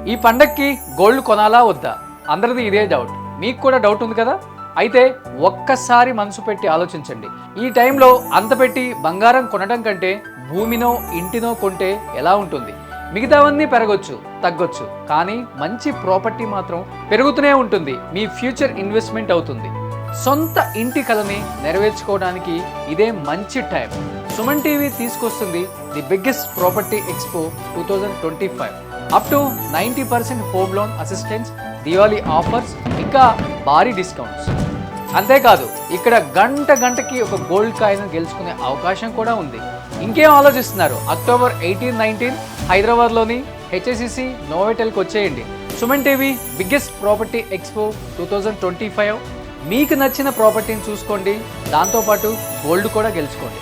ఈ పండక్కి గోల్డ్ కొనాలా వద్దా? అందరిది ఇదే డౌట్. మీకు కూడా డౌట్ ఉంది కదా? అయితే ఒక్కసారి మనసు పెట్టి ఆలోచించండి. ఈ టైంలో అంత పెట్టి బంగారం కొనడం కంటే భూమినో ఇంటినో కొంటే ఎలా ఉంటుంది? మిగతావన్నీ పెరగొచ్చు, తగ్గొచ్చు, కానీ మంచి ప్రాపర్టీ మాత్రం పెరుగుతూనే ఉంటుంది. మీ ఫ్యూచర్ ఇన్వెస్ట్మెంట్ అవుతుంది. సొంత ఇంటి కలని నెరవేర్చుకోవడానికి ఇదే మంచి టైం. సుమన్ టీవీ తీసుకొస్తుంది the biggest property expo 2025. Up to 90% home loan assistance, Diwali offers, ఇంకా భారీ డిస్కౌంట్స్. అంతేకాదు ఇక్కడ గంటకి ఒక గోల్డ్ కాయిన్ గెలుచుకునే అవకాశం కూడా ఉంది. ఇంకేం ఆలోచిస్తున్నారు? అక్టోబర్ 18-19 హైదరాబాద్లోని హెచ్ఎస్సిసి నోవెటెల్కి వచ్చేయండి. Suman TV biggest property expo 2025. మీకు నచ్చిన ప్రాపర్టీని చూసుకోండి, దాంతోపాటు గోల్డ్ కూడా గెలుచుకోండి.